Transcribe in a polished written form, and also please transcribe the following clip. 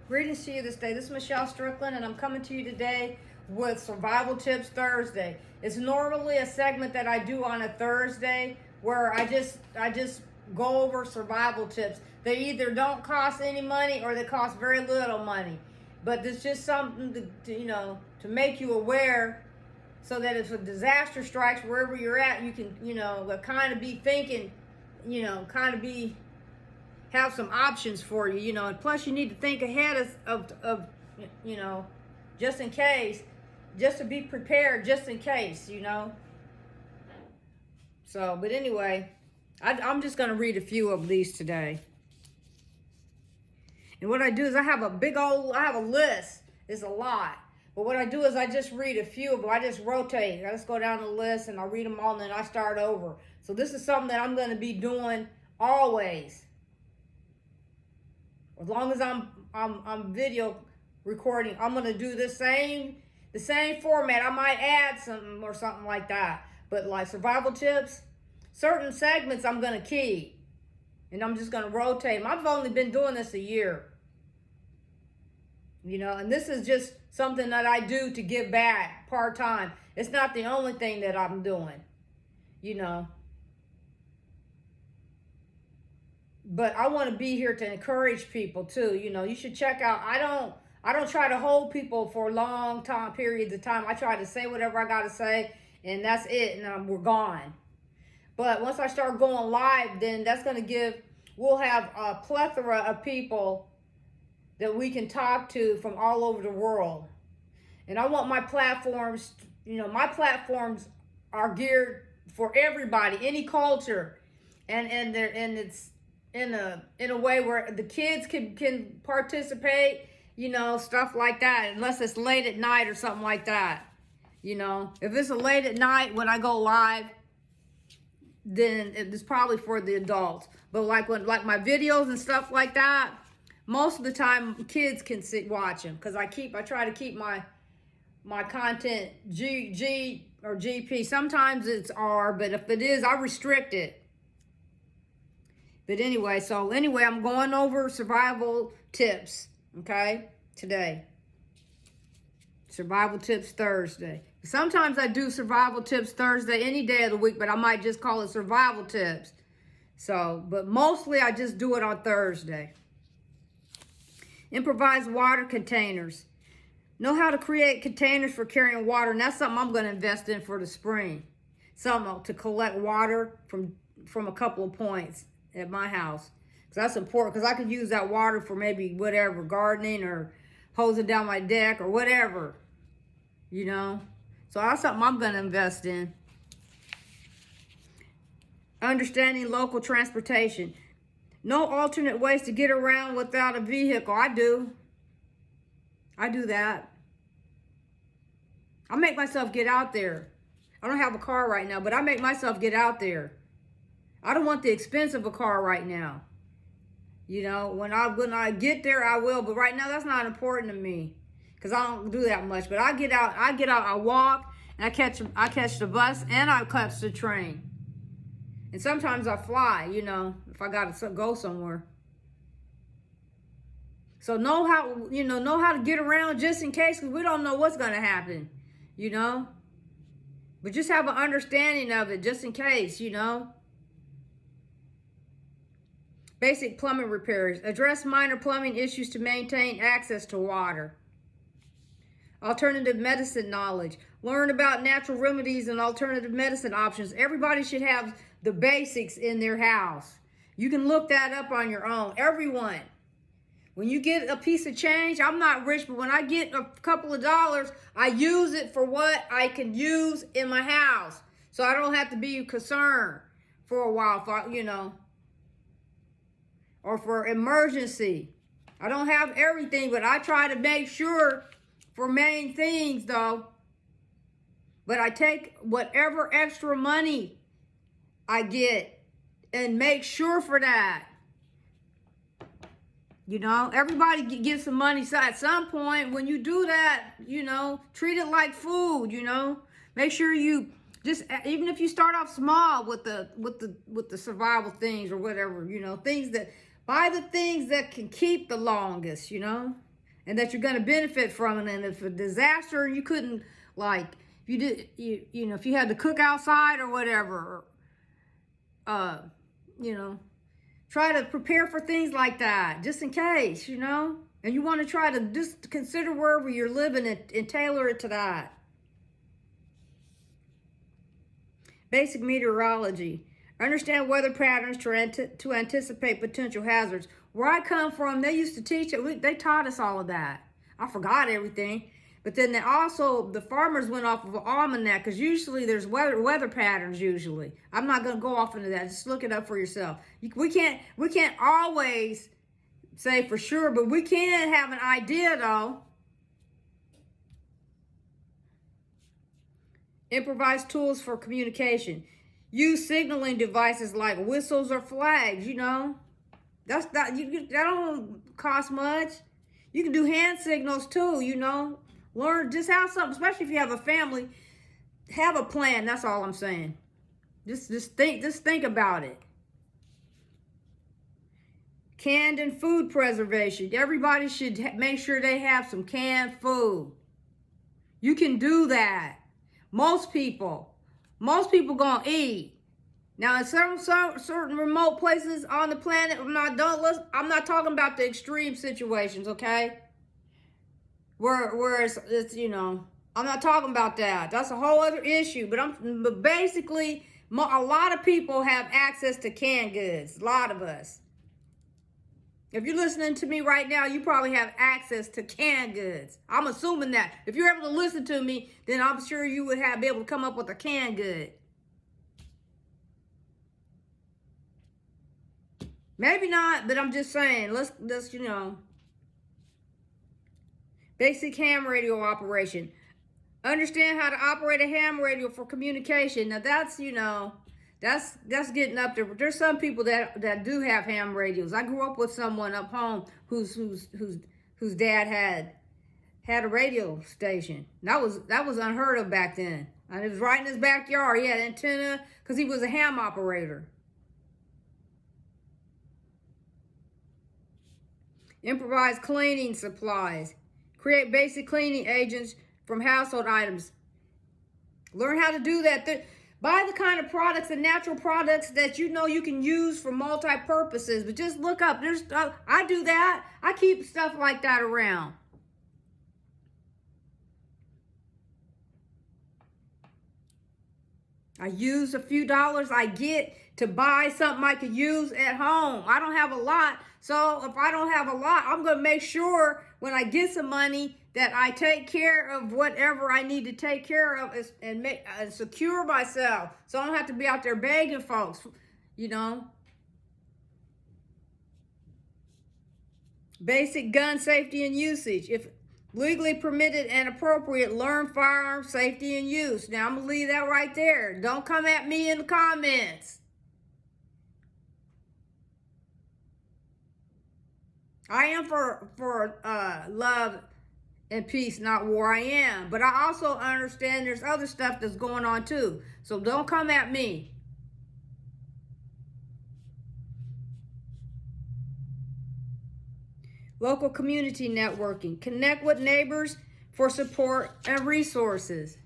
Greetings to you this day. This is Michelle Strickland, and I'm coming to you today with Survival Tips Thursday. It's normally a segment that I do on a Thursday where I just go over survival tips. They either don't cost any money or they cost very little money. But it's just something to make you aware, so that if a disaster strikes wherever you're at, you can kind of be thinking, have some options for you, and plus you need to think ahead of just in case, just to be prepared just in case, So, but anyway, I'm just going to read a few of these today. And what I do is I have a list. It's a lot. But what I do is I just read a few of them. I just rotate. I just go down the list and I read them all and then I start over. So this is something that I'm going to be doing always. As long as I'm video recording, I'm gonna do the same format. I might add something or something like that. But like survival tips, certain segments I'm gonna keep, and I'm just gonna rotate them. I've only been doing this a year, and this is just something that I do to give back part time. It's not the only thing that I'm doing, But I want to be here to encourage people too. You should check out. I don't try to hold people for long time periods of time. I try to say whatever I got to say, and that's it, and we're gone. But once I start going live, then that's going to we'll have a plethora of people that we can talk to from all over the world. And I want my platforms, my platforms are geared for everybody, any culture, and it's in a way where the kids can participate, stuff like that, unless it's late at night or something like that. If it's a late at night when I go live, then it's probably for the adults. But like my videos and stuff like that, most of the time kids can watch them, because I try to keep my content G or GP. Sometimes it's R, but if it is, I restrict it. But anyway, I'm going over survival tips, okay, today. Survival Tips Thursday. Sometimes I do Survival Tips Thursday any day of the week, but I might just call it Survival Tips. But mostly I just do it on Thursday. Improvised water containers. Know how to create containers for carrying water, and that's something I'm going to invest in for the spring. Something to collect water from a couple of points at my house, because that's important, because I could use that water for maybe whatever, gardening or hosing down my deck or whatever, so that's something I'm going to invest in. Understanding local transportation. No alternate ways to get around without a vehicle. I do that. I make myself get out there. I don't have a car right now, but I make myself get out there. I don't want the expense of a car right now. When I get there, I will. But right now, that's not important to me, because I don't do that much. But I get out, I walk, and I catch the bus, and I catch the train. And sometimes I fly, if I got to go somewhere. So know how to get around just in case, because we don't know what's going to happen, But just have an understanding of it just in case, Basic plumbing repairs. Address minor plumbing issues to maintain access to water. Alternative medicine knowledge. Learn about natural remedies and alternative medicine options. Everybody should have the basics in their house. You can look that up on your own. Everyone. When you get a piece of change, I'm not rich, but when I get a couple of dollars, I use it for what I can use in my house. So I don't have to be concerned for a while, or for emergency. I don't have everything, but I try to make sure for main things, though. But I take whatever extra money I get and make sure for that. Everybody gets some money. So at some point, when you do that, treat it like food, Make sure you just, even if you start off small with the survival things or whatever, things that, buy the things that can keep the longest, and that you're going to benefit from it. And if a disaster, you couldn't, like, if you did, you know, if you had to cook outside or whatever, you know, try to prepare for things like that, just in case, you know. And you want to try to just consider wherever you're living and tailor it to that. Basic meteorology. Understand weather patterns to anticipate potential hazards. Where I come from, they used to teach it. They taught us all of that. I forgot everything. But then the farmers went off of an almanac, because usually there's weather patterns usually. I'm not going to go off into that. Just look it up for yourself. We can't always say for sure, but we can have an idea though. Improvise tools for communication. Use signaling devices like whistles or flags, you know. That don't cost much. You can do hand signals too, you know. Learn, just have something, especially if you have a family, have a plan. That's all I'm saying. Just think about it. Canned and food preservation. Everybody should make sure they have some canned food. You can do that. Most people gonna eat. Now, in certain remote places on the planet, I'm not talking about the extreme situations, okay? Where it's you know, I'm not talking about that. That's a whole other issue. But basically, a lot of people have access to canned goods. A lot of us. If you're listening to me right now, you probably have access to canned goods. I'm assuming that. If you're able to listen to me, then I'm sure you would be able to come up with a canned good. Maybe not, but I'm just saying, let's you know. Basic ham radio operation. Understand how to operate a ham radio for communication. Now that's, you know, that's getting up there. But there's some people that do have ham radios. I grew up with someone up home whose dad had a radio station. That was unheard of back then. And it was right in his backyard. He had antenna because he was a ham operator. Improvise cleaning supplies. Create basic cleaning agents from household items. Learn how to do that. Buy the kind of products and natural products that you know you can use for multi-purposes. But just look up. I do that. I keep stuff like that around. I use a few dollars I get to buy something I could use at home. I don't have a lot. So if I don't have a lot, I'm going to make sure when I get some money that I take care of whatever I need to take care of and secure myself. So I don't have to be out there begging folks, you know. Basic gun safety and usage. If legally permitted and appropriate, learn firearm safety and use. Now I'm going to leave that right there. Don't come at me in the comments. I am for love and peace, not war. I am. But I also understand there's other stuff that's going on too. So don't come at me. Local community networking. Connect with neighbors for support and resources.